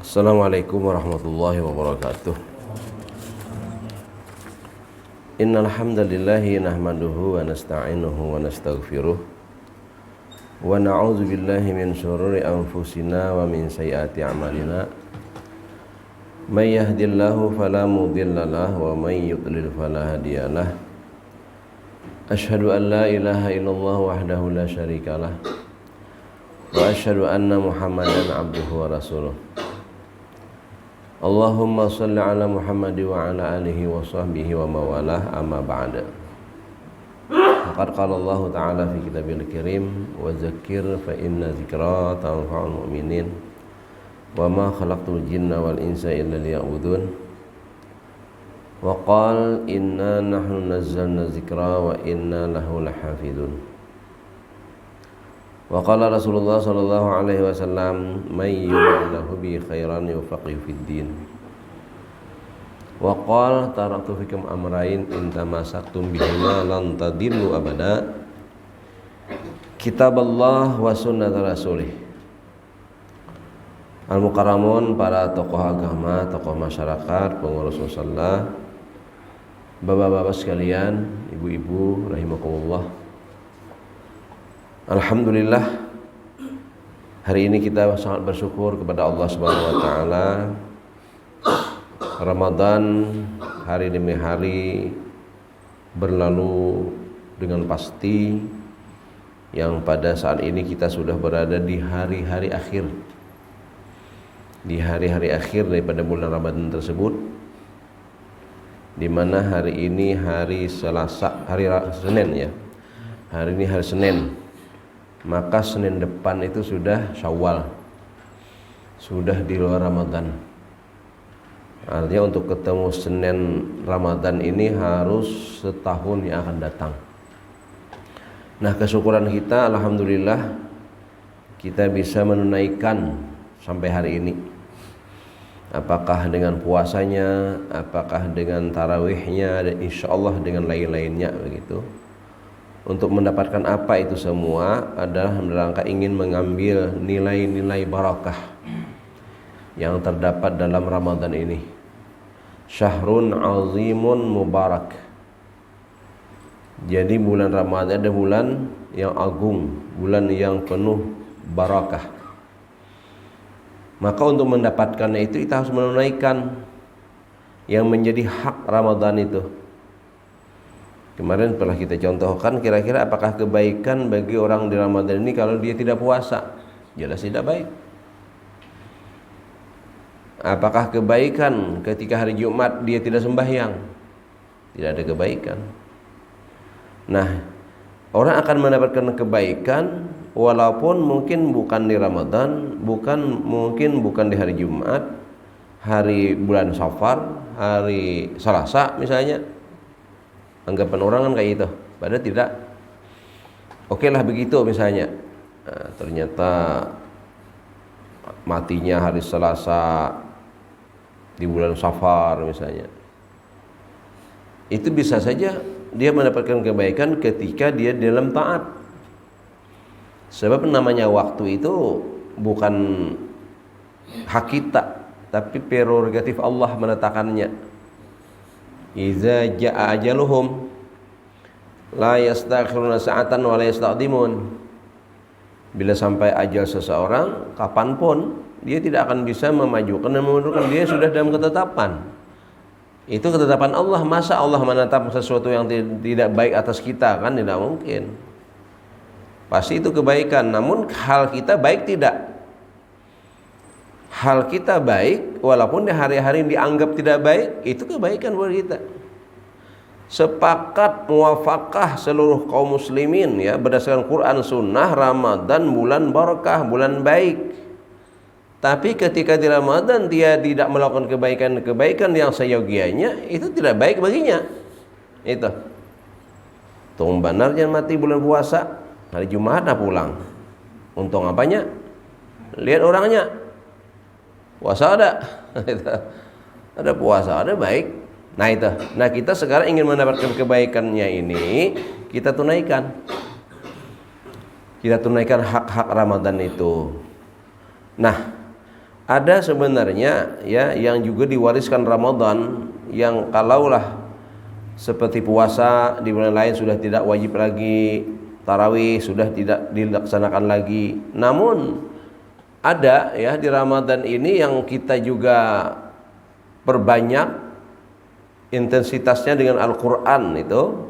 Assalamualaikum warahmatullahi wabarakatuh. Innal hamdalillahi nahmaduhu wa nasta'inuhu wa nastaghfiruh wa na'udzu billahi min syururi anfusina wa min sayyiati a'malina. May yahdihillahu fala mudhillalah wa may yudlil fala hadiyalah. Asyhadu an la ilaha illallah wahdahu la syarikalah wa asyhadu anna Muhammadan abduhu wa rasuluh. Allahumma salli ala Muhammad wa ala alihi wa sahbihi wa mawalah, amma ba'da. Faqad qala Allah ta'ala fi kitabil karim wa zakir fa inna zikra tanfa'ul mu'minin wa ma khalaqtul jinna wal insa illa liya'budun wa qala inna nahnu nazzalna zikra wa inna lahu lahafidun. Wa qala Rasulullah sallallahu alaihi wasallam may yuridillahu bi khairan yufaqihu fid din. Wa qala taraktu fikum amrayn in tamassaktum bihima lan tadillu abada, kitaballah wa sunnat rasulih. Al-mukarramun, para tokoh agama, tokoh masyarakat, pengurus musalla, bapak-bapak sekalian, ibu-ibu rahimakumullah. Alhamdulillah, hari ini kita sangat bersyukur kepada Allah Subhanahu wa taala. Ramadan hari demi hari berlalu dengan pasti, yang pada saat ini kita sudah berada di hari-hari akhir. Di hari-hari akhir daripada bulan Ramadan tersebut, di mana hari ini hari Selasa, hari Senin ya. Hari ini hari Senin. Maka Senin depan itu sudah Syawal, sudah di luar Ramadan. Artinya untuk ketemu Senin Ramadan ini harus setahun yang akan datang. Nah, kesyukuran kita, alhamdulillah, kita bisa menunaikan sampai hari ini. Apakah dengan puasanya, apakah dengan tarawihnya, dan insya Allah dengan lain-lainnya begitu. Untuk mendapatkan apa itu semua adalah merangka ingin mengambil nilai-nilai barakah yang terdapat dalam Ramadan ini. Syahrun azimun mubarak. Jadi bulan Ramadan adalah bulan yang agung, bulan yang penuh barakah. Maka untuk mendapatkannya itu kita harus menunaikan yang menjadi hak Ramadan itu. Kemarin telah kita contohkan, kira-kira apakah kebaikan bagi orang di Ramadan ini kalau dia tidak puasa? Jelas tidak baik. Apakah kebaikan ketika hari Jumat dia tidak sembahyang? Tidak ada kebaikan. Nah, orang akan mendapatkan kebaikan walaupun mungkin bukan di Ramadan, mungkin bukan di hari Jumat, hari bulan Safar, hari Selasa misalnya. Anggapan orang kan kayak itu, padahal tidak. Oke lah begitu misalnya. Nah, ternyata matinya hari Selasa di bulan Safar misalnya. Itu bisa saja dia mendapatkan kebaikan ketika dia dalam taat. Sebab namanya waktu itu bukan hak kita, tapi prerogatif Allah menetapkannya. Iza jaa ajaluhum la yastakhiruna sa'atan wa la yastaqdimun. Bila sampai ajal seseorang, kapanpun dia tidak akan bisa memajukan dan memundurkan, dia sudah dalam ketetapan. Itu ketetapan Allah. Masa Allah menetap sesuatu yang tidak baik atas kita? Kan tidak mungkin. Pasti itu kebaikan. Namun hal kita baik tidak. Hal kita baik walaupun di hari-hari yang dianggap tidak baik, itu kebaikan buat kita. Sepakat muwafaqah seluruh kaum muslimin ya, berdasarkan Quran Sunnah, Ramadan bulan barakah, bulan baik. Tapi ketika di Ramadan dia tidak melakukan kebaikan-kebaikan yang seyogianya, itu tidak baik baginya. Itu tumbanar jangan mati bulan puasa, hari Jumat pulang. Untung apanya? Lihat orangnya. Puasa ada, ada puasa, ada baik. Nah itu, nah kita sekarang ingin mendapatkan kebaikannya ini, kita tunaikan. Kita tunaikan hak-hak Ramadan itu. Nah, Ada sebenarnya ya yang juga diwariskan Ramadan, yang kalaulah seperti puasa di bulan lain sudah tidak wajib lagi, tarawih sudah tidak dilaksanakan lagi. Namun ada ya di Ramadan ini yang kita juga perbanyak intensitasnya dengan Al-Quran itu.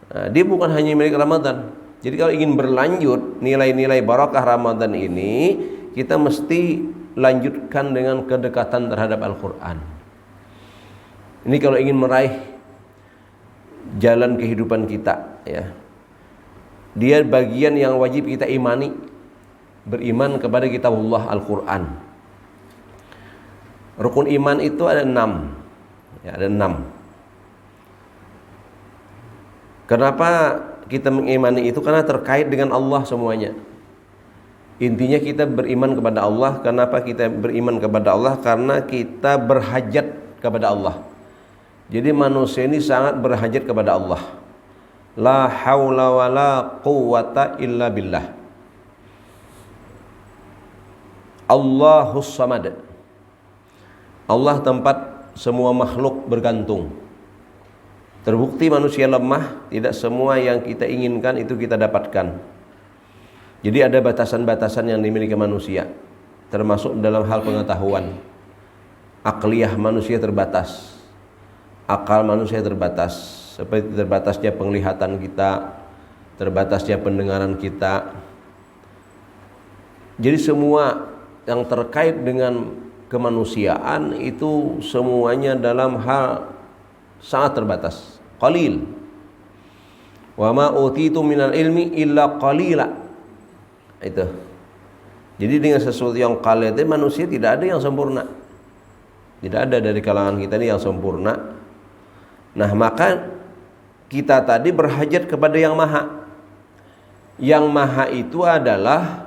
Nah, dia bukan hanya milik Ramadan. Jadi kalau ingin berlanjut nilai-nilai barakah Ramadan ini, kita mesti lanjutkan dengan kedekatan terhadap Al-Quran. Ini kalau ingin meraih jalan kehidupan kita ya. Dia bagian yang wajib kita imani, beriman kepada kitabullah Al-Quran. Rukun iman itu ada 6 ya, ada 6. Kenapa kita mengimani itu? Karena terkait dengan Allah semuanya. Intinya kita beriman kepada Allah. Kenapa kita beriman kepada Allah? Karena kita berhajat kepada Allah. Jadi manusia ini sangat berhajat kepada Allah. La haula wa la quwwata illa billah. Allahus samad. Allah tempat semua makhluk bergantung. Terbukti manusia lemah, tidak semua yang kita inginkan itu kita dapatkan. Jadi ada batasan-batasan yang dimiliki manusia, termasuk dalam hal pengetahuan. Akliyah manusia terbatas, akal manusia terbatas, seperti terbatasnya penglihatan kita, terbatasnya pendengaran kita. Jadi semua yang terkait dengan kemanusiaan itu semuanya dalam hal sangat terbatas, qalil. Wa ma utitu minal ilmi illa qalila. Itu. Jadi dengan sesuatu yang qalil itu manusia tidak ada yang sempurna. Tidak ada dari kalangan kita ini yang sempurna. Nah, maka kita tadi berhajat kepada yang maha. Yang maha itu adalah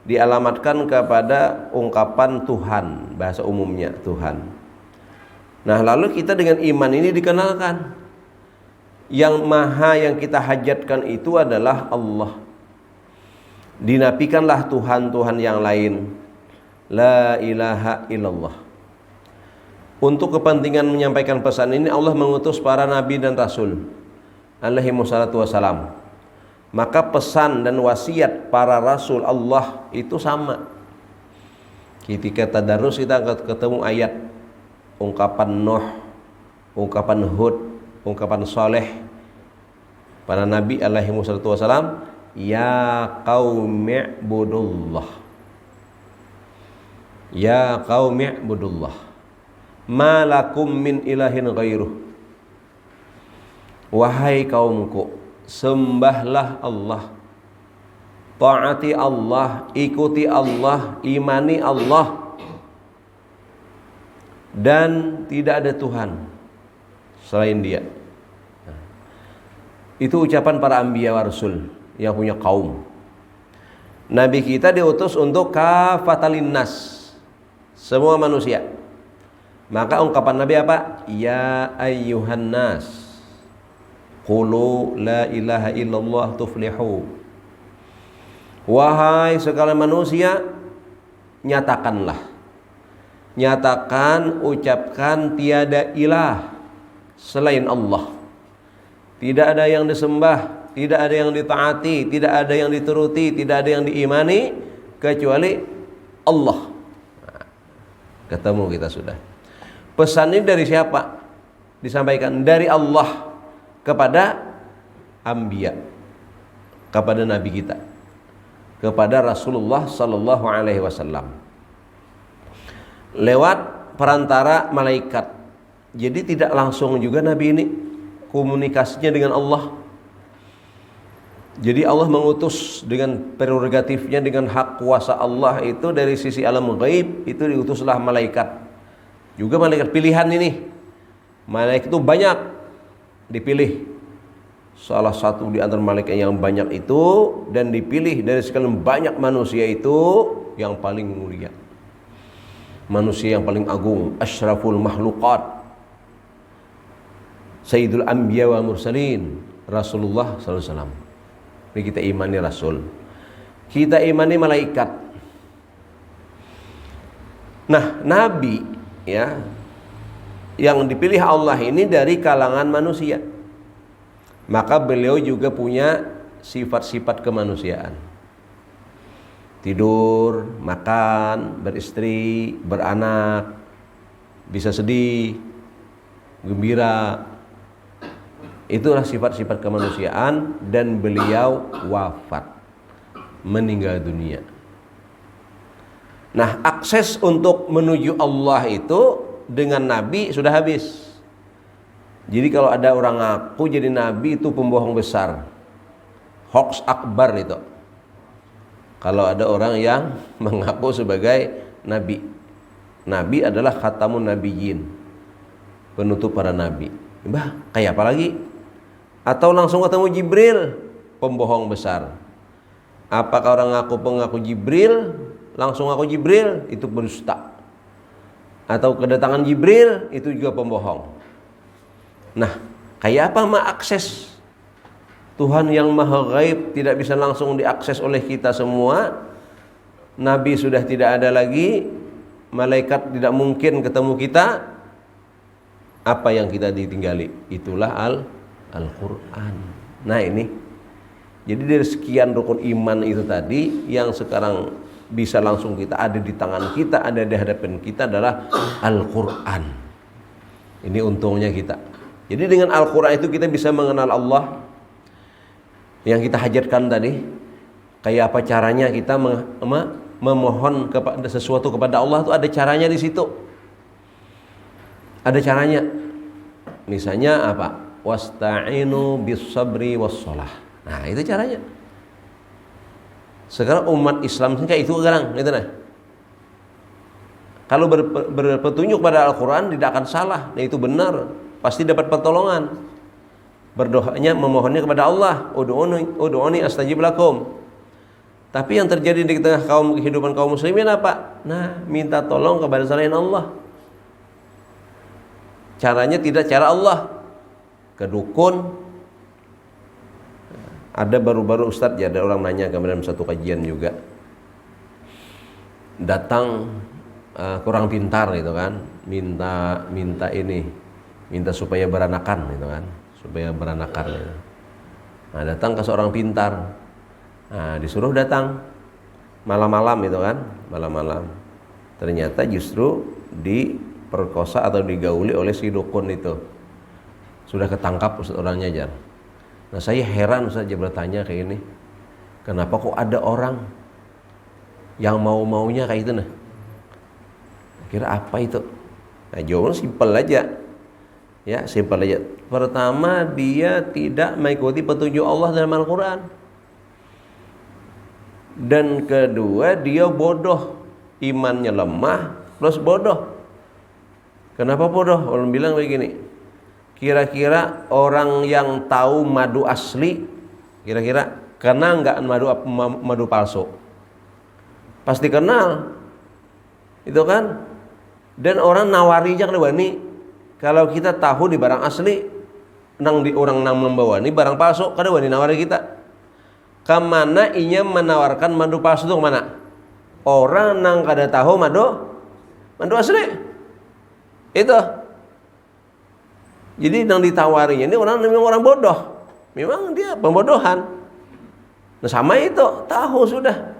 dialamatkan kepada ungkapan Tuhan, bahasa umumnya Tuhan. Nah, lalu kita dengan iman ini dikenalkan. Yang maha yang kita hajatkan itu adalah Allah. Dinafikanlah Tuhan-Tuhan yang lain. La ilaha illallah. Untuk kepentingan menyampaikan pesan ini, Allah mengutus para nabi dan rasul alaihi wassalatu wassalam. Maka pesan dan wasiat para rasul Allah itu sama. Ketika tadarus kita ketemu ayat ungkapan Nuh, ungkapan Hud, ungkapan Saleh, para nabi alaihi wassalatu wassalam. Ya qaum'ibudullah. Ya qaum'ibudullah. Ma lakum min ilahin ghairuh. Wahai kaumku, sembahlah Allah. Taati Allah, ikuti Allah, imani Allah. Dan tidak ada Tuhan selain Dia. Itu ucapan para anbiya wa rasul yang punya kaum. Nabi kita diutus untuk kafatalin nas, semua manusia. Maka ungkapan Nabi apa? Ya ayyuhan nas, qulu la ilaha illallah tuflihu. Wahai segala manusia, nyatakanlah, nyatakan, ucapkan tiada ilah selain Allah. Tidak ada yang disembah, tidak ada yang ditaati, tidak ada yang dituruti, tidak ada yang diimani kecuali Allah. Nah, ketemu kita sudah. Pesan ini dari siapa? Disampaikan dari Allah kepada anbiya, kepada nabi kita, kepada Rasulullah sallallahu alaihi wasallam. Lewat perantara malaikat. Jadi tidak langsung juga nabi ini komunikasinya dengan Allah. Jadi Allah mengutus dengan prerogatifnya, dengan hak kuasa Allah itu dari sisi alam ghaib itu diutuslah malaikat. Juga malaikat pilihan ini. Malaikat itu banyak dipilih. Salah satu di antara malaikat yang banyak itu dan dipilih dari sekian banyak manusia itu yang paling mulia. Manusia yang paling agung, asyraful makhluqat. Sayyidul anbiya wa mursalin, Rasulullah sallallahu alaihi wasallam. Ini kita imani Rasul, kita imani malaikat. Nah, nabi ya yang dipilih Allah ini dari kalangan manusia. Maka beliau juga punya sifat-sifat kemanusiaan. Tidur, makan, beristri, beranak, bisa sedih, gembira. Itulah sifat-sifat kemanusiaan, dan beliau wafat, meninggal dunia. Nah, akses untuk menuju Allah itu dengan nabi sudah habis. Jadi kalau ada orang ngaku jadi nabi itu pembohong besar. Hoax akbar itu. Kalau ada orang yang mengaku sebagai nabi. Nabi adalah khatamun nabiyyin, penutup para nabi. Bah, kayak apa lagi? Atau langsung ketemu Jibril, pembohong besar. Apakah orang ngaku Jibril, langsung ngaku Jibril, itu berdusta. Atau kedatangan Jibril, itu juga pembohong. Nah, kayak apa akses Tuhan yang maha gaib, tidak bisa langsung diakses oleh kita semua. Nabi sudah tidak ada lagi, malaikat tidak mungkin ketemu kita. Apa yang kita ditinggali? Itulah Al-Quran. Nah ini, jadi dari sekian rukun iman itu tadi, yang sekarang bisa langsung kita ada di tangan kita, ada di hadapan kita adalah Al-Quran. Ini untungnya kita. Jadi dengan Al-Quran itu kita bisa mengenal Allah yang kita hajatkan tadi. Kayak apa caranya kita memohon kepada sesuatu kepada Allah, itu ada caranya di situ. Ada caranya. Misalnya apa? Wasta'inu bis-sabri was-shalah. Nah, itu caranya. Sekarang umat Islam kayak itu sekarang, gitu nah. Kalau berpetunjuk pada Al-Quran tidak akan salah. Nah, itu benar, pasti dapat pertolongan. Berdoanya, memohonnya kepada Allah, ud'uni astajib lakum. Tapi yang terjadi di tengah kehidupan kaum muslimin apa? Nah, minta tolong kepada selain Allah. Caranya tidak cara Allah, ke dukun. Ada baru-baru Ustadz ya, ada orang nanya kemudian satu kajian juga, datang kurang pintar gitu kan, minta supaya beranakan gitu kan, supaya beranakan gitu. Nah, datang ke seorang pintar, nah, disuruh datang malam-malam gitu kan, malam-malam. Ternyata justru diperkosa atau digauli oleh si dukun itu. Sudah ketangkap orangnya aja. Nah, saya heran saja bertanya kayak ini, kenapa kok ada orang yang mau-maunya kayak itu nah? Kira apa itu? Nah, jawabannya simpel aja. Ya, simpel aja. Pertama, dia tidak mengikuti petunjuk Allah dalam Al-Quran. Dan kedua, dia bodoh, imannya lemah, plus bodoh. Kenapa bodoh? Orang bilang begini, kira-kira orang yang tahu madu asli, kira-kira kenal nggak madu palsu? Pasti kenal, itu kan. Dan orang nawari aja kan wani. Kalau kita tahu di barang asli, orang membawa ini barang palsu, kada wani nawari kita. Kemana inya menawarkan madu palsu itu kemana? Orang nang kada tahu madu asli, itu. Jadi yang ditawarinya ini memang orang bodoh, memang dia pembodohan. Nah, sama itu tahu sudah.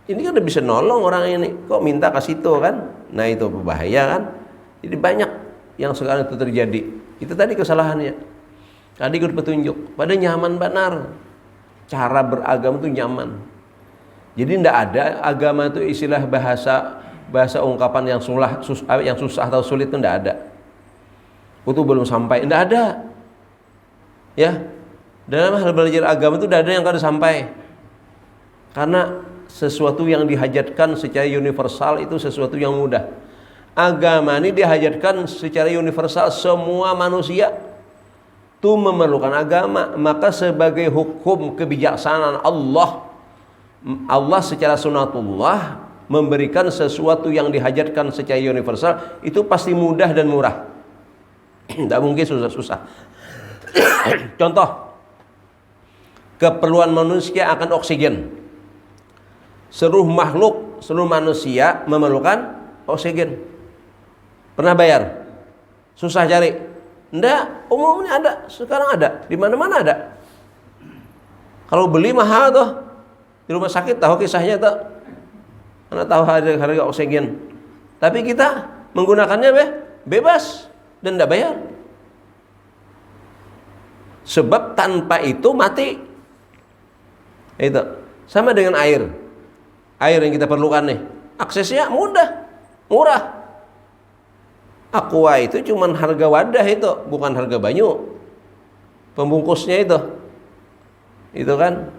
Ini kan udah bisa nolong orang ini, kok minta ke situ kan? Nah, itu berbahaya kan? Jadi banyak yang sekarang itu terjadi. Itu tadi kesalahannya. Tadi ikut petunjuk, pada nyaman benar. Cara beragama itu nyaman. Jadi tidak ada agama itu istilah bahasa ungkapan yang susah atau sulit itu tidak ada. Itu belum sampai, tidak ada. Ya, dalam hal belajar agama itu tidak ada yang kada sampai. Karena sesuatu yang dihajatkan secara universal itu sesuatu yang mudah. Agama ini dihajatkan secara universal, semua manusia itu memerlukan agama. Maka sebagai hukum kebijaksanaan Allah secara sunatullah memberikan sesuatu yang dihajatkan secara universal itu pasti mudah dan murah. Tidak mungkin susah-susah. Contoh, keperluan manusia akan oksigen. Seluruh makhluk, seluruh manusia memerlukan oksigen? Pernah bayar? Susah cari? Enggak, umumnya ada. Sekarang ada, di mana-mana ada. Kalau beli mahal tuh. Di rumah sakit tahu kisahnya tuh. Karena tahu harga oksigen. Tapi kita menggunakannya bebas dan enggak bayar. Sebab tanpa itu mati. Itu sama dengan air. Air yang kita perlukan nih, aksesnya mudah, murah. Aqua itu cuman harga wadah itu, bukan harga banyu. Pembungkusnya itu kan,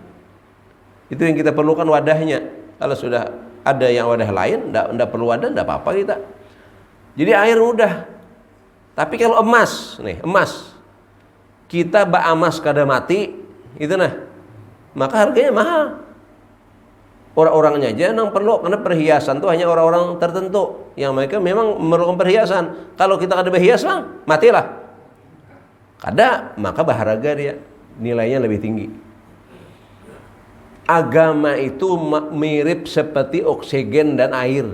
itu yang kita perlukan wadahnya. Kalau sudah ada yang wadah lain, enggak perlu wadah, enggak apa-apa kita. Jadi air mudah. Tapi kalau emas, kita bak emas kada mati, itu maka harganya mahal. Orang-orangnya aja yang perlu, karena perhiasan itu hanya orang-orang tertentu yang mereka memang memerlukan perhiasan. Kalau kita kada berhias bang, matilah. Kada, maka berharga dia, nilainya lebih tinggi. Agama itu mirip seperti oksigen dan air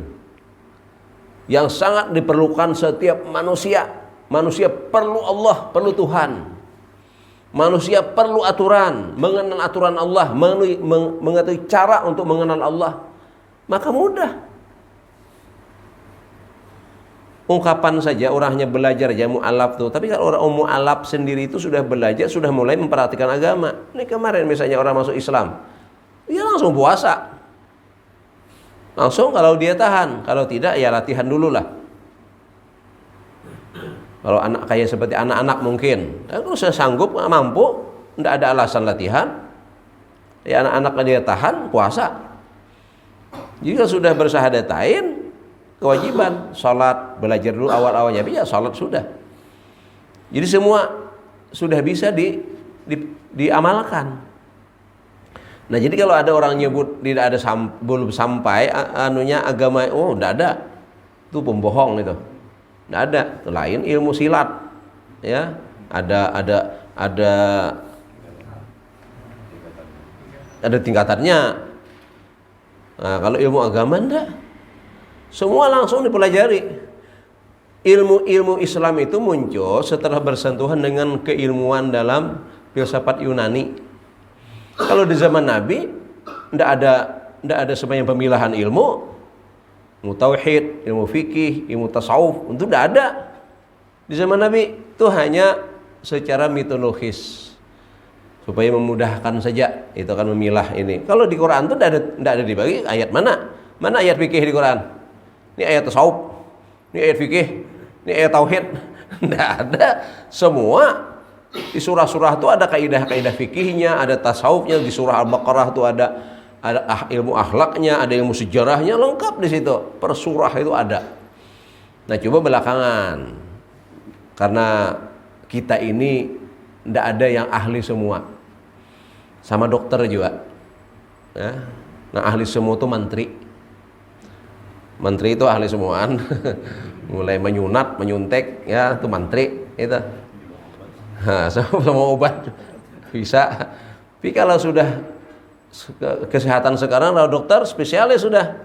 yang sangat diperlukan setiap manusia. Manusia perlu Allah, perlu Tuhan. Manusia perlu aturan, mengenal aturan Allah, mengetahui cara untuk mengenal Allah. Maka mudah. Ungkapan saja orangnya belajar aja mu'alaf tuh. Tapi kalau orang mu'alaf sendiri itu sudah belajar, sudah mulai memperhatikan agama. Ini kemarin misalnya orang masuk Islam, dia langsung puasa. Langsung kalau dia tahan, kalau tidak ya latihan dulu lah. Kalau anak kayak seperti anak-anak mungkin, kalau saya sanggup, mampu, tidak ada alasan latihan. Ya anak-anak dia tahan puasa. Jika sudah bersahadatain, kewajiban salat, belajar dulu awal-awalnya, tapi ya salat sudah. Jadi semua sudah bisa diamalkan. Nah jadi kalau ada orang nyebut tidak ada belum sampai anunya agama, oh tidak ada, itu pembohong itu. Nggak ada, itu lain ilmu silat, ya ada tingkatannya. Nah, kalau ilmu agama enggak, semua langsung dipelajari. Ilmu Islam itu muncul setelah bersentuhan dengan keilmuan dalam filsafat Yunani. Kalau di zaman Nabi enggak ada sebanyak pemilahan ilmu. Ilmu tauhid, ilmu fikih, ilmu tasawuf, itu tidak ada di zaman Nabi. Itu hanya secara mitologis supaya memudahkan saja, itu kan memilah ini. Kalau di Quran itu tidak ada dibagi ayat mana ayat fikih di Quran. Ini ayat tasawuf, ini ayat fikih, ini ayat tauhid. Tidak ada. Semua di surah-surah itu ada kaidah-kaidah fikihnya, ada tasawufnya. Di surah Al-Baqarah itu ada ilmu akhlaknya, ada ilmu sejarahnya, lengkap di situ. Per surah itu ada. Nah, coba belakangan, karena kita ini tidak ada yang ahli semua, sama dokter juga. Ya. Nah, ahli semua itu menteri itu ahli semuaan. Mulai menyunat, menyuntek, ya itu mantri itu. Nah, semua obat bisa. Tapi kalau sudah kesehatan sekarang, kalau dokter spesialis sudah.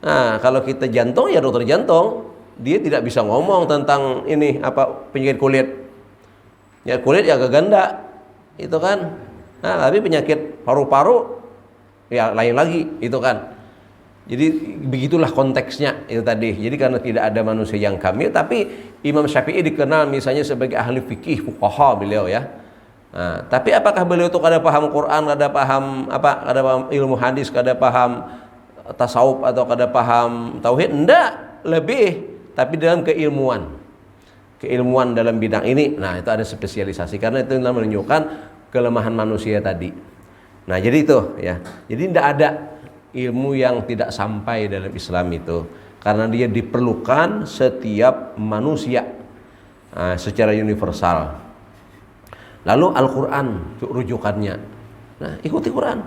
Nah, kalau kita jantung ya dokter jantung, dia tidak bisa ngomong tentang ini apa penyakit kulit. Ya kulit ya ganda, itu kan. Nah, tapi penyakit paru-paru ya lain lagi, itu kan. Jadi begitulah konteksnya itu tadi. Jadi karena tidak ada manusia yang kamil, tapi Imam Syafi'i dikenal misalnya sebagai ahli fikih, fuqaha beliau ya. Nah, tapi apakah beliau itu kada paham Quran, kada paham kada paham ilmu hadis, kada paham tasawuf atau kada paham tauhid? Enggak, lebih, tapi dalam keilmuan dalam bidang ini. Nah, itu ada spesialisasi karena itu menunjukkan kelemahan manusia tadi. Nah, jadi itu ya. Jadi tidak ada ilmu yang tidak sampai dalam Islam itu, karena dia diperlukan setiap manusia secara universal. Lalu Al-Quran rujukannya. Nah, ikuti Quran,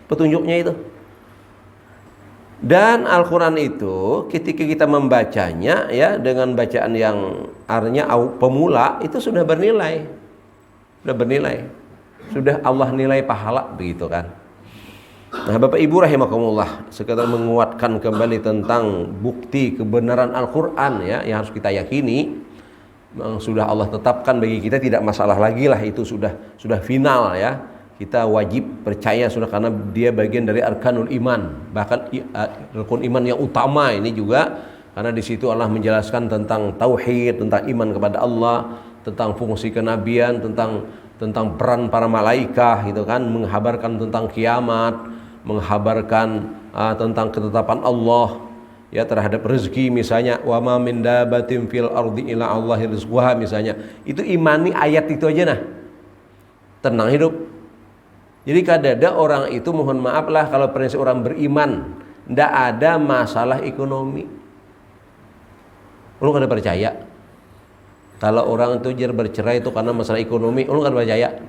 petunjuknya itu. Dan Al-Quran itu ketika kita membacanya ya dengan bacaan yang artinya pemula, itu sudah bernilai. Sudah Allah nilai pahala begitu kan. Nah, Bapak Ibu rahimakumullah, sekedar menguatkan kembali tentang bukti kebenaran Al-Qur'an ya, yang harus kita yakini. Memang sudah Allah tetapkan bagi kita, tidak masalah lagi lah, itu sudah final ya. Kita wajib percaya sudah, karena dia bagian dari arkanul iman, bahkan rukun iman yang utama ini juga, karena di situ Allah menjelaskan tentang tauhid, tentang iman kepada Allah, tentang fungsi kenabian, tentang peran para malaikat gitu kan, menghabarkan tentang kiamat, menghabarkan tentang ketetapan Allah ya terhadap rezeki misalnya, wa ma min dabatin fil ardi illa Allahi rizquha misalnya. Itu imani ayat itu aja, nah tenang hidup. Jadi kadang-kadang orang itu, mohon maaf lah, kalau prinsip orang beriman ndak ada masalah ekonomi. Lu kada percaya kalau orang itu bercerai itu karena masalah ekonomi, lu kada percaya?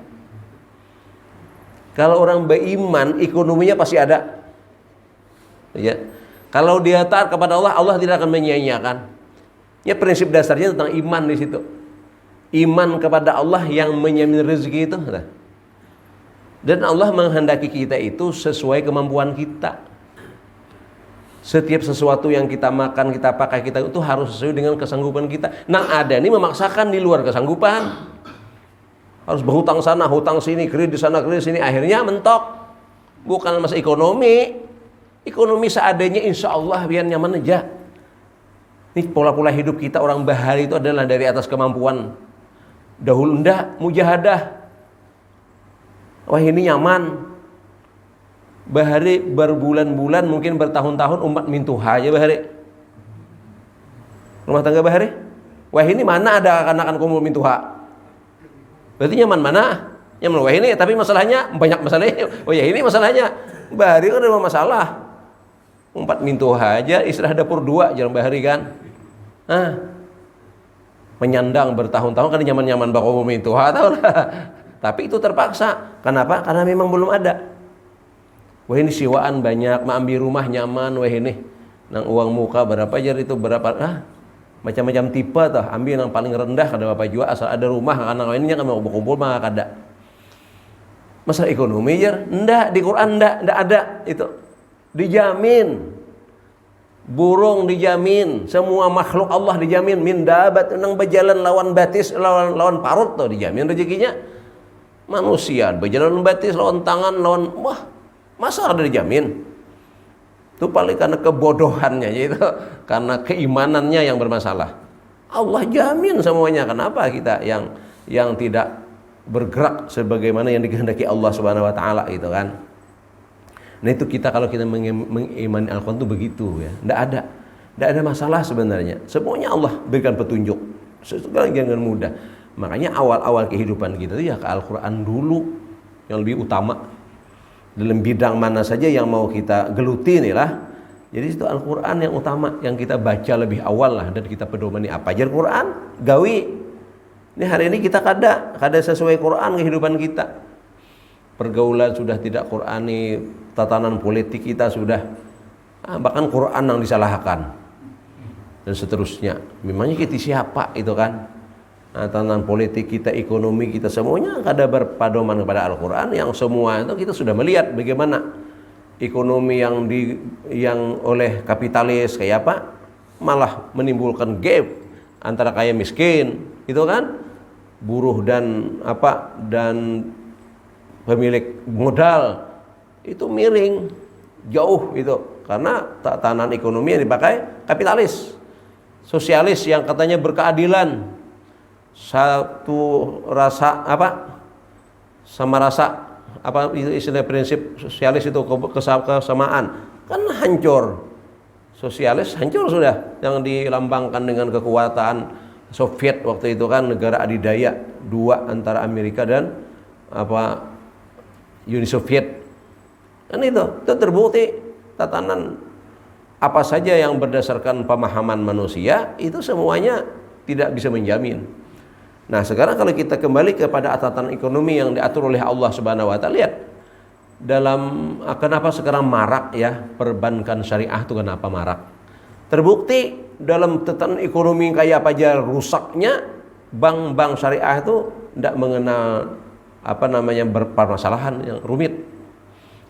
Kalau orang beriman, ekonominya pasti ada. Ya. Kalau dia taat kepada Allah, Allah tidak akan menyia-nyiakan. Ya, prinsip dasarnya tentang iman di situ. Iman kepada Allah yang menjamin rezeki itu. Dan Allah menghendaki kita itu sesuai kemampuan kita. Setiap sesuatu yang kita makan, kita pakai, kita itu harus sesuai dengan kesanggupan kita. Nah, ada ini memaksakan di luar kesanggupan. Harus berhutang sana, hutang sini, kredit sana, kredit sini, akhirnya mentok. Bukan masalah ekonomi. Ekonomi seadanya, insya Allah biar nyaman aja. Ini pola-pola hidup kita orang bahari itu adalah dari atas kemampuan. Dahulu ndak mujahadah. Wah, ini nyaman. Bahari berbulan-bulan, mungkin bertahun-tahun umat mintuha aja bahari. Rumah tangga bahari. Wah, ini mana ada anak-anak kumpul mintuha. Berarti nyaman mana? Nyaman wah ini, tapi masalahnya banyak masalahnya. Oh ya, ini masalahnya. Bahari kan ada masalah. Umpat mintuha aja, istirahat dapur 2 jarang bahari kan. Menyandang bertahun-tahun kan nyaman-nyaman bakal mintuha tahu lah. Tapi itu terpaksa. Kenapa? Karena memang belum ada. Wah, ini siwaan banyak, ambil rumah nyaman, wah ini. Nang uang muka berapa aja itu berapa? Macam-macam tipe tuh, ambil yang paling rendah kada apa juga, asal ada rumah, anak ini kan mau berkumpul mah kada. Masalah ekonomi aja, ndak di Quran ndak ada itu. Dijamin. Burung dijamin, semua makhluk Allah dijamin, min dabat nang berjalan lawan batis, lawan parut tuh dijamin rezekinya. Manusia berjalan batis lawan tangan, lawan wah, masa ada dijamin? Itu paling karena kebodohannya, yaitu karena keimanannya yang bermasalah. Allah jamin semuanya. Kenapa kita yang tidak bergerak sebagaimana yang dikehendaki Allah Subhanahu wa taala itu kan? Nah, itu kita kalau kita mengimani Al-Qur'an itu begitu ya. Enggak ada masalah sebenarnya. Semuanya Allah berikan petunjuk. Segala dengan mudah. Makanya awal-awal kehidupan kita itu ya ke Al-Qur'an dulu yang lebih utama. Dalam bidang mana saja yang mau kita geluti nih lah. Jadi itu Al-Qur'an yang utama, yang kita baca lebih awal lah, dan kita pedomani apa aja Al-Qur'an, gawi. Ini hari ini kita kada sesuai Quran kehidupan kita. Pergaulan sudah tidak Qur'ani, tatanan politik kita sudah bahkan Quran yang disalahkan. Dan seterusnya. Memangnya kita siapa itu kan? Tatanan politik kita, ekonomi kita, semuanya kada berpadoman kepada Al-Quran. Yang semua itu kita sudah melihat bagaimana ekonomi yang oleh kapitalis kayak apa, malah menimbulkan gap antara kaya miskin, itu kan, buruh dan pemilik modal itu miring jauh itu, karena tatanan ekonomi yang dipakai kapitalis, sosialis yang katanya berkeadilan. Satu rasa sama rasa itu istilah prinsip sosialis itu kesamaan kan hancur. Sosialis hancur sudah, yang dilambangkan dengan kekuatan Soviet waktu itu kan, negara adidaya dua antara Amerika dan Uni Soviet kan, itu terbukti. Tatanan apa saja yang berdasarkan pemahaman manusia itu semuanya tidak bisa menjamin. Nah, sekarang kalau kita kembali kepada tatanan ekonomi yang diatur oleh Allah Subhanahu wa taala, lihat dalam kenapa sekarang marak ya perbankan syariah itu, kenapa marak? Terbukti dalam tatanan ekonomi kayak apa aja rusaknya, bank-bank syariah itu tidak mengenal berpermasalahan yang rumit.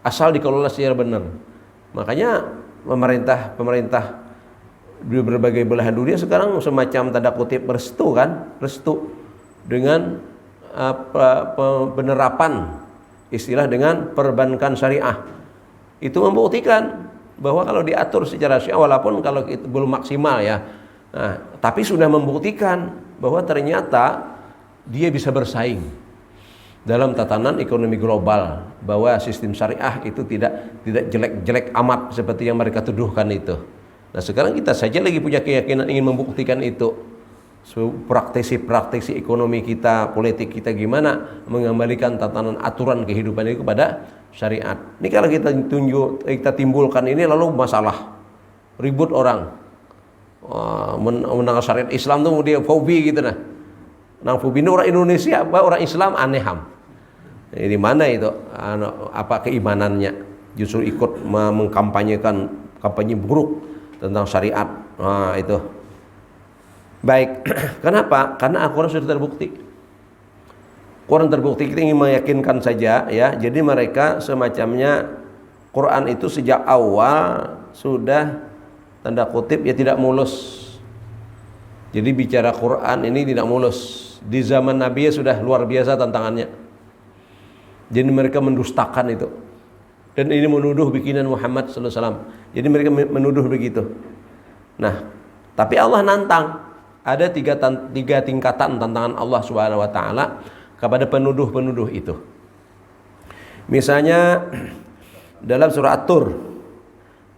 asal dikelola secara benar. Makanya pemerintah di berbagai belahan dunia sekarang semacam tanda kutip restu dengan penerapan istilah dengan perbankan syariah. Itu membuktikan bahwa kalau diatur secara syariah, walaupun kalau itu belum maksimal ya, tapi sudah membuktikan bahwa ternyata dia bisa bersaing dalam tatanan ekonomi global, bahwa sistem syariah itu tidak jelek-jelek amat seperti yang mereka tuduhkan itu. Nah sekarang kita saja lagi punya keyakinan ingin membuktikan itu. Praktisi ekonomi kita, politik kita gimana mengembalikan tatanan aturan kehidupan itu kepada syariat. Ini kalau kita timbulkan ini lalu masalah ribut orang menang syariat Islam tuh dia fobi gitu nah. Nang fobi ini orang Indonesia apa orang Islam aneham. Di mana itu apa keimanannya? Justru ikut mengkampanyekan kampanye buruk tentang syariat. Nah, itu. Baik. Kenapa? Karena Al-Qur'an sudah terbukti. Quran terbukti, kita ingin meyakinkan saja ya. Jadi mereka semacamnya Quran itu sejak awal sudah tanda kutip ya tidak mulus. Jadi bicara Quran ini tidak mulus. Di zaman Nabi ya sudah luar biasa tantangannya. Jadi mereka mendustakan itu. Dan ini menuduh bikinan Muhammad sallallahu alaihi wasallam. Jadi mereka menuduh begitu. Nah, tapi Allah nantang. Ada tiga tingkatan tantangan Allah Subhanahu wa taala kepada penuduh-penuduh itu. Misalnya dalam surah At-Tur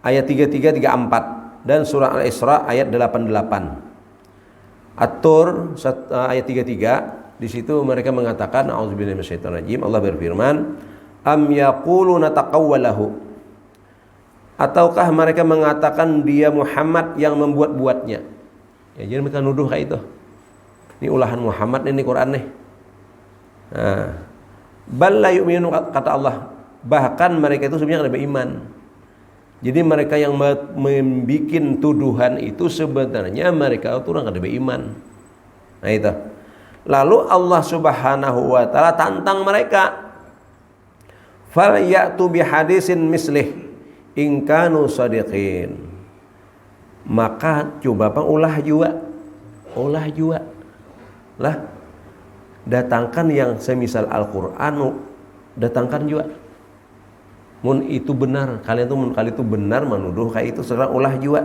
ayat 33 34 dan surah Al-Isra ayat 88. At-Tur ayat 33, di situ mereka mengatakan auzubillahi minasyaitonirrajim. Allah berfirman, am yaquluna taqawwalahu, ataukah mereka mengatakan dia Muhammad yang membuat-buatnya. Ya, jadi mereka nuduh kayak itu. Ini ulahan Muhammad ini Quran nih. Nah, bal la yu'minun kata Allah. Bahkan mereka itu sebenarnya tidak beriman. Jadi mereka yang membikin tuduhan itu sebenarnya mereka itu orang tidak beriman. Nah itu. Lalu Allah Subhanahu wa taala tantang mereka. Fal ya'tu bihadisin mislih in kanu shadiqin. Maka coba ulah juga lah, datangkan yang semisal Al-Quran, datangkan juga. Mun itu benar, kalian itu benar menuduh kayak itu, sekarang ulah juga.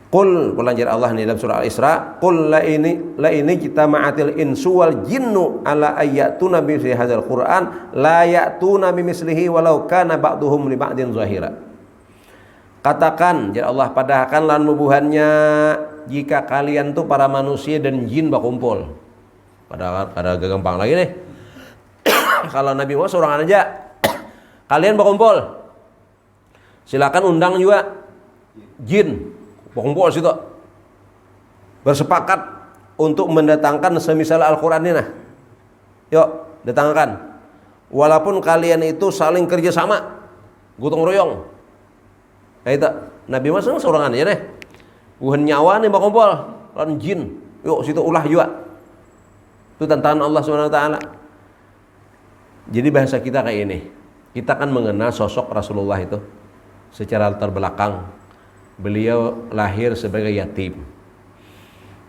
Qul, lanjut Allah nih dalam surah Al-Isra, qul la ini kita ma'atil insu wal jinnu ala ayyatuna bi hadzal Qur'an la ya'tuna bimislihi walau kana ba'duhum li ba'din zahira. Katakan, ya Allah, padahkan lan nubuhannya jika kalian tuh para manusia dan jin berkumpul. Padahal ada gampang lagi nih. Kalau Nabi Muhammad seorang aja, kalian berkumpul. Silakan undang juga jin berkumpul situ. Bersepakat untuk mendatangkan semisal Al-Qur'an ini nah. Yuk, datangkan. Walaupun kalian itu saling kerjasama, gotong royong. Kayak itu Nabi Muhammad seorang aja deh. Bukan nyawa nih berkumpul lawan jin. Yuk situ ulah juga. Itu tantangan Allah Subhanahu wa taala. Jadi bahasa kita kayak ini. Kita kan mengenal sosok Rasulullah itu secara latar belakang. Beliau lahir sebagai yatim.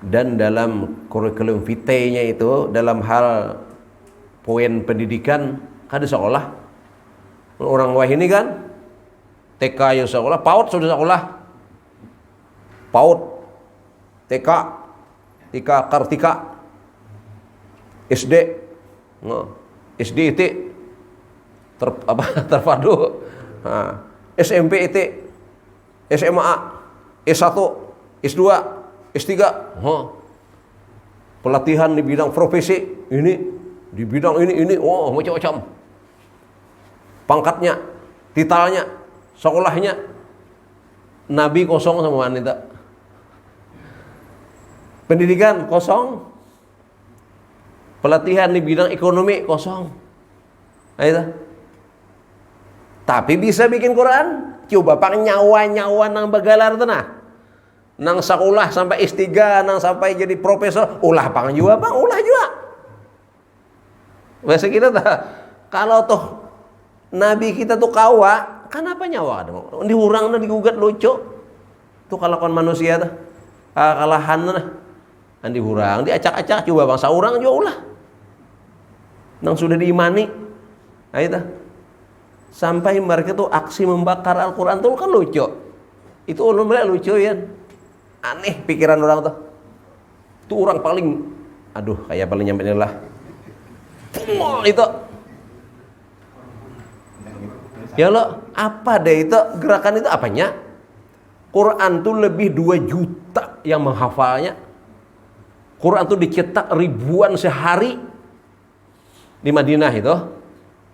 Dan dalam kurikulum vitae-nya itu dalam hal poin pendidikan kan di sekolah. Orang wah ini kan TK ya sekolah, PAUD sudah sekolah. PAUD, TK, Kartika, SD, SD itu terpadu, SMP itu, SMA, S1, S2, S3, pelatihan di bidang profesi ini, di bidang ini, macam-macam. Pangkatnya, titelnya, sekolahnya. Nabi kosong sama wanita. Pendidikan kosong. Pelatihan di bidang ekonomi kosong. Nah itu. Tapi bisa bikin Quran. Coba pang nyawa nang bagalar tenah. Nang sekolah sampai S3, nang sampai jadi profesor, ulah pang juga bang, ulah juga. Biasa kita kalau toh Nabi kita tuh kawa, kenapa nyawa dihurang digugat lucu. Tuh kalakuan manusia tuh. Kalahan nah. An dihurang, diacak-acak coba bangsa orang jauh lah. Nang sudah diimani. Nah itu. Sampai mereka tuh aksi membakar Al-Qur'an tuh kan lucu. Itu ulun mulai lucu ya. Aneh pikiran orang tuh. Tuh orang paling kayak paling nyampe lah. Itu. Ya lo, apa deh itu gerakan itu apanya? Quran tuh lebih 2 juta yang menghafalnya. Quran tuh dicetak ribuan sehari di Madinah itu.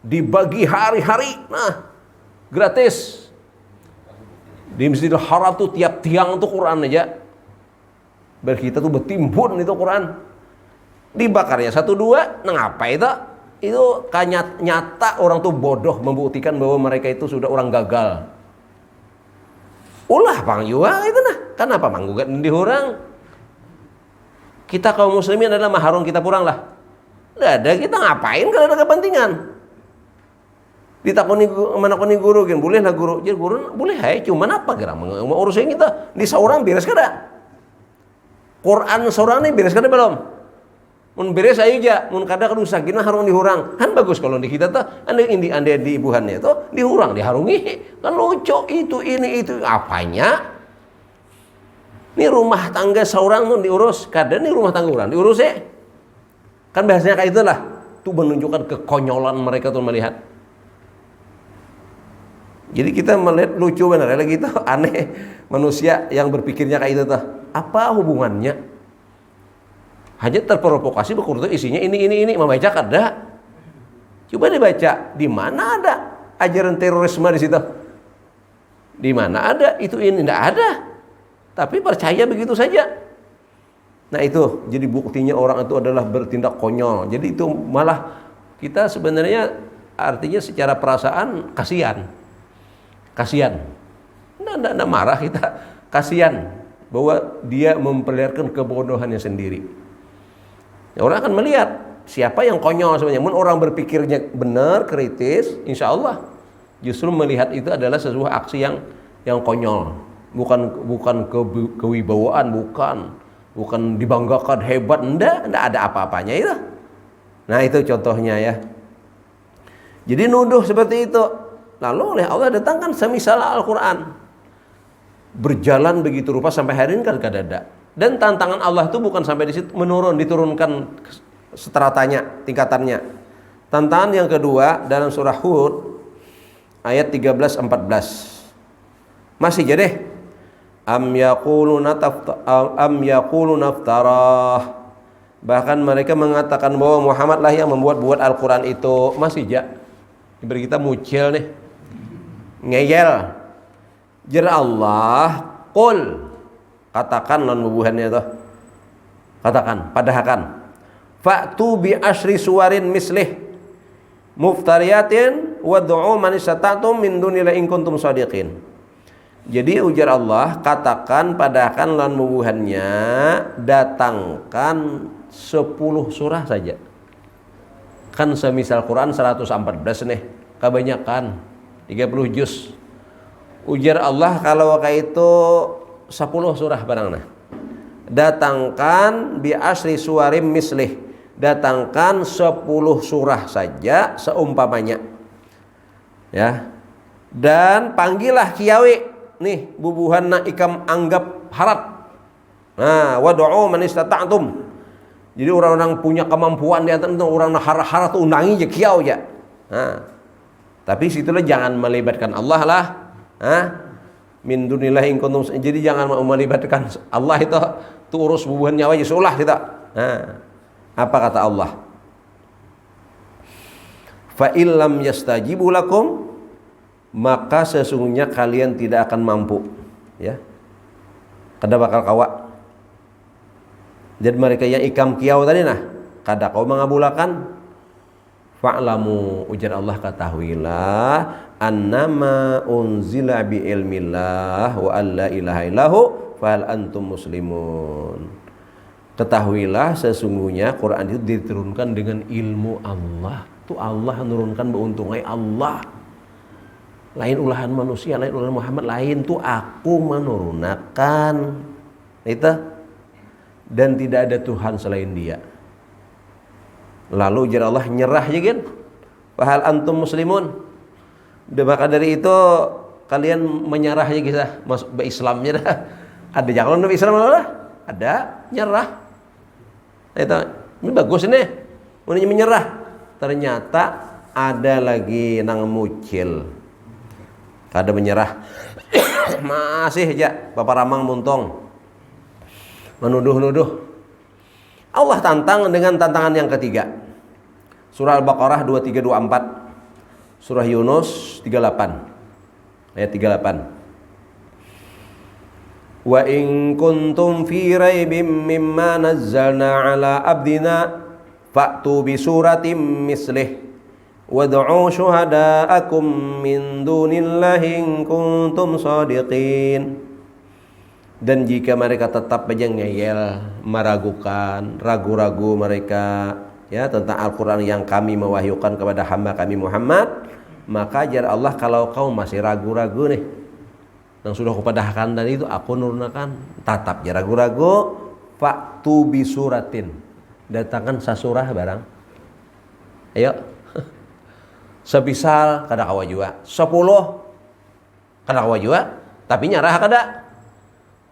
Dibagi hari-hari. Nah, gratis. Di Masjidil Haram tuh tiap tiang tuh Quran aja. Kita tuh bertimbun itu Quran. Dibakar ya 1-2, nah apa itu? Itu nyata orang tuh bodoh membuktikan bahwa mereka itu sudah orang gagal. Ulah bang juga itu nah. Kenapa manggugat dihurang? Kita kaum muslimin adalah maharung kita kurang lah. Nggak ada kita ngapain kalau ada kepentingan. Ditakoni menakoni guru kan boleh lah guru. Jadi guru boleh hai cuman apa gerak mau urusin kita di seorang beres kada? Quran seorang nih beres kada belum? Mun beres aja ja, mun kada rusak gina harung dihurang. Kan bagus kalau di kita tuh ande di ibuhannya tuh dihurang, diharungi. Kan lucu itu ini itu apanya? Ini rumah tangga seorang tuh diurus, kada nih rumah tangga orang diurus ya. Kan biasanya kayak itulah. Tuh menunjukkan kekonyolan mereka tuh melihat. Jadi kita melihat lucu benar lagi itu aneh manusia yang berpikirnya kayak itu tuh. Apa hubungannya? Hanya terprovokasi berkurang isinya ini membaca kada. Coba dibaca, di mana ada ajaran terorisme di situ? Di mana ada itu ini tidak ada. Tapi percaya begitu saja. Nah itu jadi buktinya orang itu adalah bertindak konyol. Jadi itu malah kita sebenarnya artinya secara perasaan kasihan. Nggak marah kita, kasihan bahwa dia memperlihatkan kebodohannya sendiri. Ya, orang akan melihat siapa yang konyol sebenarnya. Mun orang berpikirnya benar, kritis, insya Allah justru melihat itu adalah sebuah aksi yang konyol, bukan kewibawaan, bukan dibanggakan hebat, enggak ada apa-apanya itu. Nah itu contohnya ya. Jadi nuduh seperti itu. Lalu oleh Allah datangkan semisal Al-Quran berjalan begitu rupa sampai hari ini kan kada ada. Dan tantangan Allah itu bukan sampai di situ diturunkan stratanya, tingkatannya. Tantangan yang kedua dalam surah Hud ayat 13-14. Masih jadi am yaquluna naftarah. Bahkan mereka mengatakan bahwa Muhammad lah yang membuat Al-Quran itu. Masih ja. Diberi kita mucil nih. Ngeyel. Jar Allah qul, katakan non bubuhannya tuh. Katakan, padahkan fa'tu bi asyri suwarin mislih muftariyatin wad'u man istata'tum min dunillahi in kuntum shadiqin. Jadi ujar Allah, katakan padahkan lan bubuhannya datangkan 10 surah saja. Kan semisal Quran 114 nih, kebanyakan 30 juz. Ujar Allah kalau kayak itu 10 surah barangna. Datangkan bi asri suwarim mislih. Datangkan 10 surah saja seumpamanya. Ya. Dan panggillah kiawi nih bubuhanna ikam anggap harap. Nah, wad'u man istata'tum. Jadi orang-orang punya kemampuan di atas itu orang harap tuh undangi je kiau aja. Nah. Tapi situlah jangan melibatkan Allah lah. Min dunillahi in kuntum, jadi jangan melibatkan Allah itu tuh urus bubuhan nyawa aja sulah kita. Apa kata Allah? Fa illam yastajibu lakum, maka sesungguhnya kalian tidak akan mampu, ya. Kada bakal kawa. Jadi mereka yang ikam kiau tadi nah, kada kau mengabulakan. Fa'lamu, ujar Allah, ketahuilah annama unzila bi ilmillah wa alla ilaha illahu fahal antum muslimun. Ketahuilah sesungguhnya Quran itu diturunkan dengan ilmu Allah. Itu Allah menurunkan beuntungai Allah. Lain ulahan manusia, lain ulahan Muhammad, lain tuh aku menurunakan. Itu. Dan tidak ada Tuhan selain Dia. Lalu ujar Allah, nyerah ya kan? Fahal antum muslimun. Maka dari itu kalian menyerah ya kisah masuk Islamnya dah. Ada jangan Nabi Islam lah. Ada nyerah. Itu ini bagus ini. Mau menyerah. Ternyata ada lagi nang mucil. Kada menyerah. Masih aja Bapak Ramang Muntong menuduh-nuduh. Allah tantang dengan tantangan yang ketiga. Surah Al-Baqarah 2324, Surah Yunus 38 ayat 38. Wa in kuntum fi raibim mimma nazzalna ala abdina fa'tu bi suratim mislih wad'u syuhada'akum min dunillahi in kuntum shadiqin. Dan jika mereka tetap aja ngeyel, meragukan, ragu-ragu mereka ya tentang Al-Quran yang kami mewahyukan kepada hamba kami Muhammad, maka ajar Allah, kalau kau masih ragu-ragu nih yang sudah kupadahkan dan itu aku nurunkan, tetap ya ragu-ragu, fa'tu bisuratin, datangkan sasurah barang. Ayo. Sebisal kada kawa jua 10 kada kawa jua, tapi nyarah kada.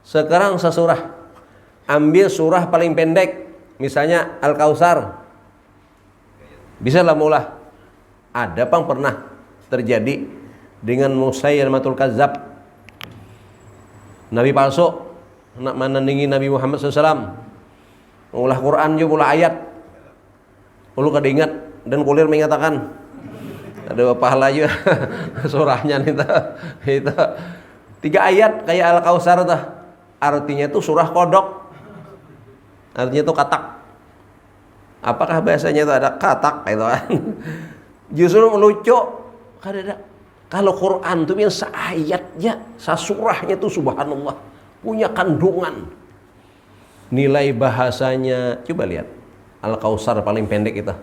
Sekarang sesurah, ambil surah paling pendek, misalnya Al-Kautsar, bisa lah mulah. Ada pang pernah terjadi dengan Musailamatul Kazzab, Nabi palsu, nak menandingi Nabi Muhammad SAW, ulah Quran juga ulah ayat, ulu kada ingat dan kulir mengatakan ada pahala juga surahnya itu 3 ayat kayak Al-Kautsar tuh. Artinya itu surah kodok. Artinya itu katak. Apakah bahasanya itu ada katak itu kan? Justru lucu. Kada. Kalau Quran itu yang seayatnya, sasurahnya itu subhanallah, punya kandungan. Nilai bahasanya coba lihat. Al-Kautsar paling pendek itu.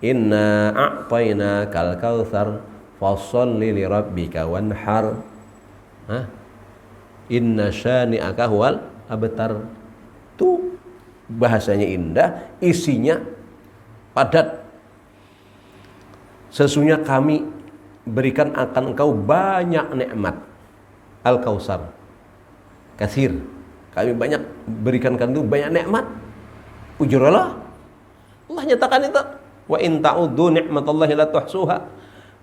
Inna a'tayna kal kautsar fasholli li rabbika wanhar. Hah? Inna syani'aka huwal abtar. Tuh bahasanya indah, isinya padat. Sesungguhnya kami berikan akan engkau banyak nikmat. Al-Kautsar katsir, kami banyak berikan itu banyak nikmat. Ujur Allah nyatakan itu, wa in ta'uddu ni'matallahi la tuhsuha.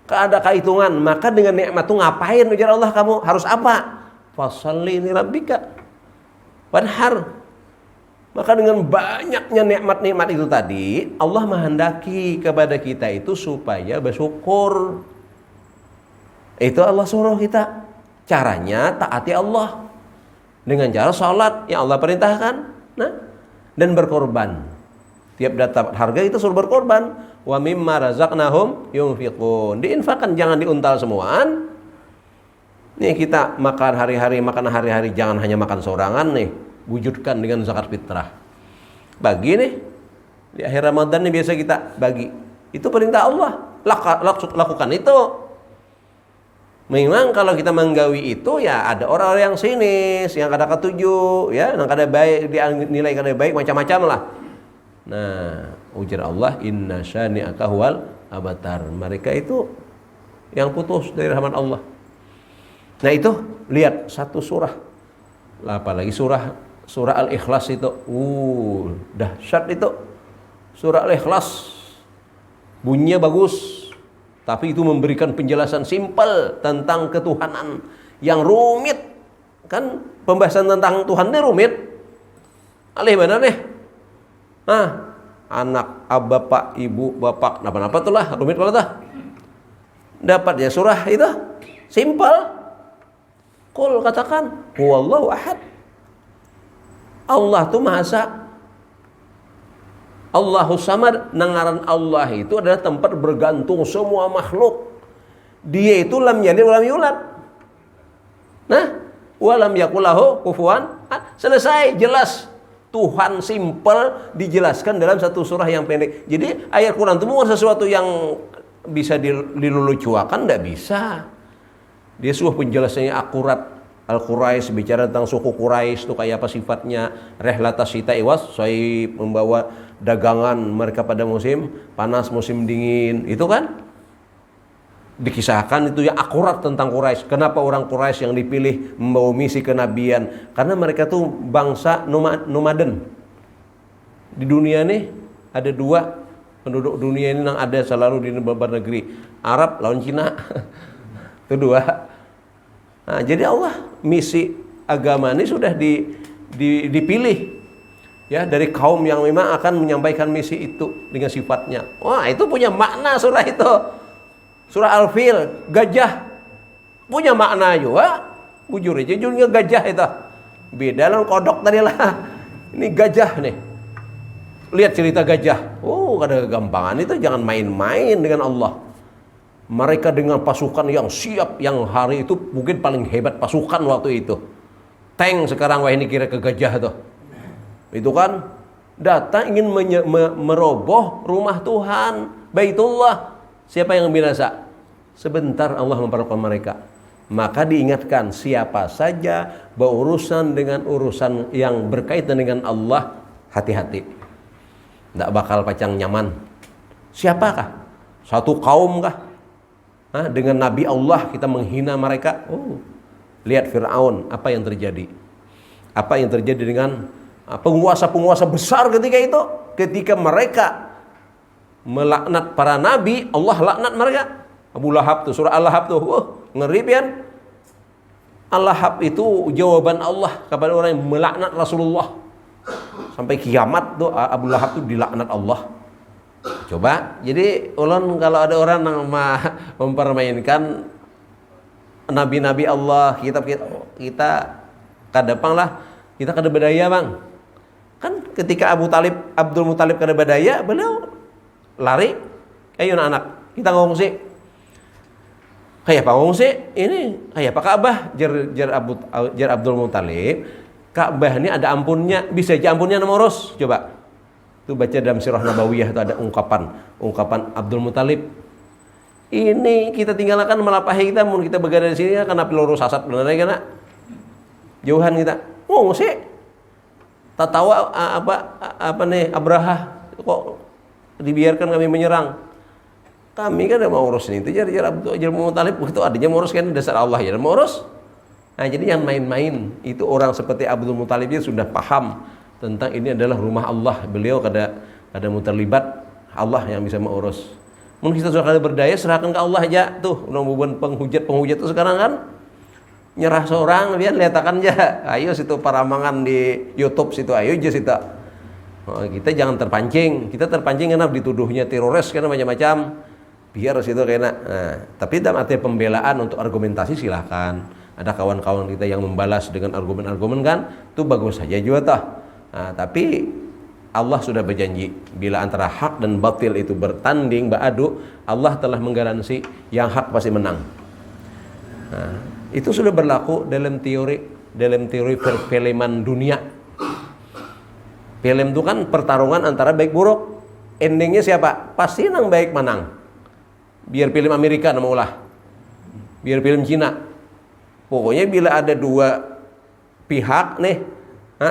Kada kehitungan, maka dengan nikmat itu ngapain ujar Allah, kamu harus apa? Fasholli li rabbika wanhar. Maka dengan banyaknya nikmat-nikmat itu tadi, Allah menghendaki kepada kita itu supaya bersyukur. Itu Allah suruh kita. Caranya taati Allah dengan cara salat yang Allah perintahkan, nah, dan berkorban. Tiap dapat harga itu suruh berkorban. Wa mimma razaqnahum yunfiqun. Diinfakkan, jangan diuntal semuaan. Nih kita makan hari-hari jangan hanya makan sorangan nih, wujudkan dengan zakat fitrah. Bagi nih di akhir Ramadan nih biasa kita bagi. Itu perintah Allah. Lakukan itu. Memang kalau kita menggawi itu ya ada orang-orang yang sinis, yang kada ketujuh, ya, yang kada baik, dinilai kada baik macam-macam lah. Nah, ujar Allah, inna syani'aka huwal abtar. Mereka itu yang putus dari rahmat Allah. Nah itu lihat satu surah, apalagi surah Al-Ikhlas itu, dahsyat itu surah Al-Ikhlas, bunyinya bagus, tapi itu memberikan penjelasan simpel tentang ketuhanan yang rumit, kan pembahasan tentang Tuhan ini rumit, alih mana nih, anak, bapak, ibu, bapak, apa-apa itulah rumit kalau dah, dapat ya surah itu simpel. Qul katakan huwallahu ahad. Allah itu Maha Esa. Allahus Samad, nangaran Allah itu adalah tempat bergantung semua makhluk. Dia itu lam yalid wa lam yulad. Nah, wa lam yakul lahu kufuwan ahad. Selesai, jelas. Tuhan simpel dijelaskan dalam satu surah yang pendek. Jadi ayat Quran itu bukan sesuatu yang bisa dilulucuakan, enggak bisa. Dia sudah penjelasannya akurat. Al-Quraisy bicara tentang suku Quraisy itu kayak apa sifatnya. Rehlata syita iwas, saya membawa dagangan mereka pada musim panas, musim dingin. Itu kan dikisahkan itu yang akurat tentang Quraisy. Kenapa orang Quraisy yang dipilih membawa misi kenabian? Karena mereka tuh bangsa nomaden. Di dunia nih ada dua penduduk dunia ini yang ada selalu di beberapa negeri. Arab lawan Cina. Itu dua. Nah, jadi Allah misi agama ini sudah dipilih ya dari kaum yang memang akan menyampaikan misi itu dengan sifatnya. Wah, itu punya makna surah itu. Surah Al-Fil, gajah punya makna juga. Bujur aja juga gajah itu. Beda dengan kodok tadi lah. Ini gajah nih. Lihat cerita gajah. Oh, ada kegampangan itu, jangan main-main dengan Allah. Mereka dengan pasukan yang siap, yang hari itu mungkin paling hebat pasukan waktu itu. Tank sekarang, wah ini kira ke gajah tuh. Itu kan datang ingin meroboh rumah Tuhan, Baitullah. Siapa yang binasa? Sebentar Allah memperlakukan mereka. Maka diingatkan siapa saja berurusan dengan urusan yang berkaitan dengan Allah, hati-hati. Tidak bakal pacang nyaman. Siapakah? Satu kaum kah? Dengan Nabi Allah kita menghina mereka. Oh, lihat Fir'aun, apa yang terjadi? Apa yang terjadi dengan penguasa-penguasa besar ketika itu? Ketika mereka melaknat para nabi, Allah laknat mereka. Abu Lahab tuh, surah Al-Lahab tuh, ngeri pian. Al-Lahab itu jawaban Allah kepada orang yang melaknat Rasulullah. Sampai kiamat tuh Abu Lahab tuh dilaknat Allah. Coba, jadi ulun kalau ada orang yang mempermainkan nabi-nabi Allah, kita kadapang lah, kita kada berdaya bang. Kan ketika Abdul Muthalib kada berdaya, beliau lari, ayo anak, kita ngungsi. Kayak apa ngungsi? Ini kayak apa Ka'bah? Jar Abdul Muthalib, Ka'bah ini ada ampunnya, bisa aja ampunnya nomorus. Coba. Itu baca dalam sirah Nabawiyah itu ada ungkapan Abdul Muthalib. Ini kita tinggalkan melapahi kita, mun kita berada di sini karena peluru sasat benar kan? Jauhan kita. Oh, sih. Tak tahu apa nih Abraha kok dibiarkan kami menyerang. Kami kan mau urusin itu jar Abdul Muthalib itu adanya mau urus kan dasar Allah ya mau urus. Nah, jadi yang main-main itu orang seperti Abdul Muthalib dia sudah paham tentang ini adalah rumah Allah. Beliau kada terlibat, Allah yang bisa mengurus. Mungkin kita sudah kada berdaya, serahkan ke Allah aja. Tuh, bukan penghujat itu sekarang kan nyerah seorang, biar lihatkan aja. Ayo situ paramangan di YouTube situ, ayo aja situ. Oh, kita jangan terpancing. Kita terpancing karena dituduhnya teroris karena macam-macam. Biar situ kena. Nah, tapi dalam arti pembelaan untuk argumentasi silahkan. Ada kawan-kawan kita yang membalas dengan argumen-argumen kan, itu bagus saja juga toh. Nah, tapi Allah sudah berjanji bila antara hak dan batil itu bertanding, beradu, Allah telah menggaransi yang hak pasti menang. Nah, itu sudah berlaku dalam teori perfilman dunia. Film itu kan pertarungan antara baik buruk. Endingnya siapa? Pasti yang baik menang. Biar film Amerika nama ulah, biar film Cina. Pokoknya bila ada dua pihak nih,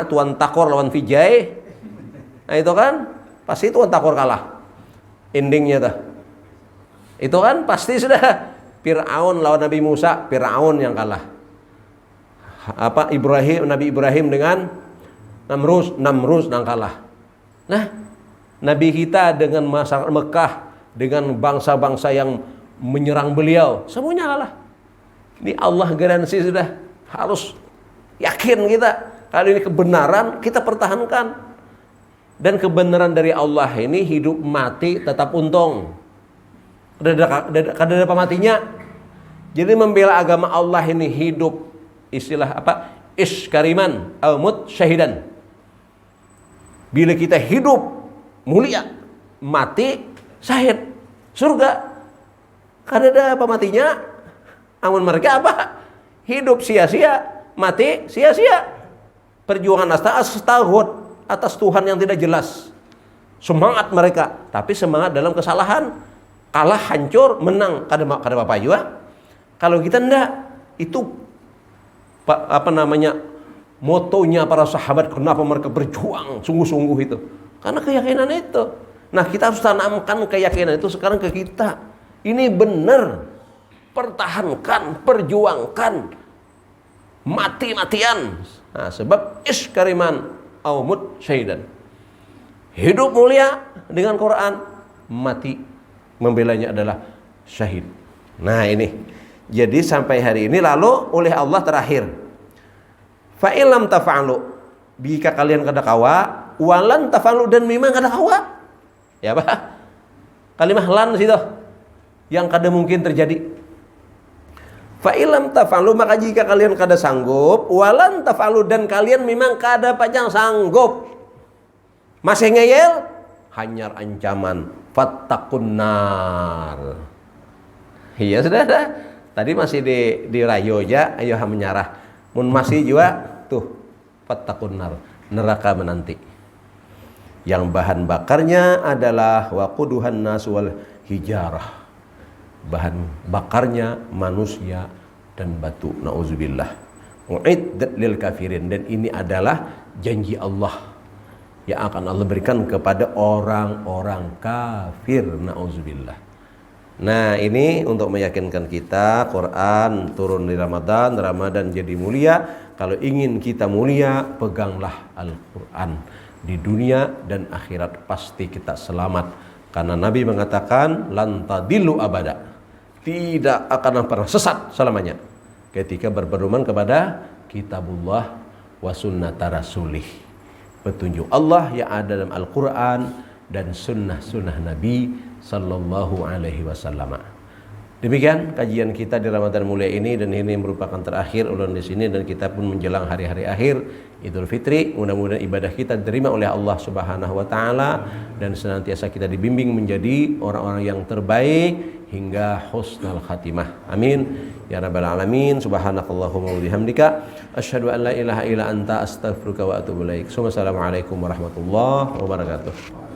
Tuan Takor lawan Vijay. Nah itu kan pasti Tuan Takor kalah. Endingnya tuh. Itu kan pasti sudah Fir'aun lawan Nabi Musa, Fir'aun yang kalah. Nabi Ibrahim dengan Namrus yang kalah. Nah, Nabi kita dengan masyarakat Mekah, dengan bangsa-bangsa yang menyerang beliau, semuanya kalah. Ini Allah garansi sudah, harus yakin kita. Kalau ini kebenaran kita pertahankan. Dan kebenaran dari Allah ini hidup mati tetap untung. Kada ada pematinya. Jadi membela agama Allah ini hidup, istilah apa? Iskariman al-mut syahidan. Bila kita hidup mulia, mati syahid, surga. Kada ada pematinya. Amun mereka apa? Hidup sia-sia, mati sia-sia. Perjuangan atas Tuhan yang tidak jelas. Semangat mereka, tapi semangat dalam kesalahan. Kalah, hancur, menang, kada apa juga. Kalau kita enggak, Itu motonya para sahabat, kenapa mereka berjuang sungguh-sungguh itu. Karena keyakinan itu. Nah, kita harus tanamkan keyakinan itu sekarang ke kita. Ini benar. Pertahankan, perjuangkan. Mati-matian. Nah, sebab iskariman aumut syaidan. Hidup mulia dengan Quran, mati membelanya adalah syahid. Nah, ini. Jadi sampai hari ini lalu oleh Allah terakhir. Fa illam tafa'alu, jika kalian kada kawa, walan tafa'alu, dan memang kada kawa. Ya Pak? Kalimah lan situ yang kada mungkin terjadi. Fa illam tafa'alu, maka jika kalian kada sanggup, walan tafa'alu, dan kalian memang kada pajang sanggup. Masih ngeyel, hanyar ancaman fattaqun nar. Iya saudara. Tadi masih di rayo aja, ayo menyarah. Mun masih juga tuh fattaqun nar, neraka menanti. Yang bahan bakarnya adalah waquduhan nas wal hijarah. Bahan bakarnya manusia dan batu. Nauzubillah. Uiddat lil kafirin, dan ini adalah janji Allah yang akan Allah berikan kepada orang-orang kafir. Nauzubillah. Nah, ini untuk meyakinkan kita, Quran turun di Ramadan, Ramadan jadi mulia. Kalau ingin kita mulia, peganglah Al-Quran. Di dunia dan akhirat pasti kita selamat. Karena Nabi mengatakan, lan tadillu abada. Tidak akan pernah sesat selamanya. Ketika berpedoman kepada kitabullah wa sunnata rasulih. Petunjuk Allah yang ada dalam Al-Quran dan sunnah-sunnah Nabi Sallallahu Alaihi Wasallam. Demikian kajian kita di Ramadan mulia ini, dan ini merupakan terakhir ulun di sini, dan kita pun menjelang hari-hari akhir Idul Fitri. Mudah-mudahan ibadah kita diterima oleh Allah Subhanahu Wa Taala, dan senantiasa kita dibimbing menjadi orang-orang yang terbaik hingga husnul khatimah. Amin ya rabbal alamin. Subhanakallahumma wa bihamdika asyhadu an la ilaha illa anta astaghfiruka wa atubu ilaik. Assalamualaikum warahmatullahi wabarakatuh.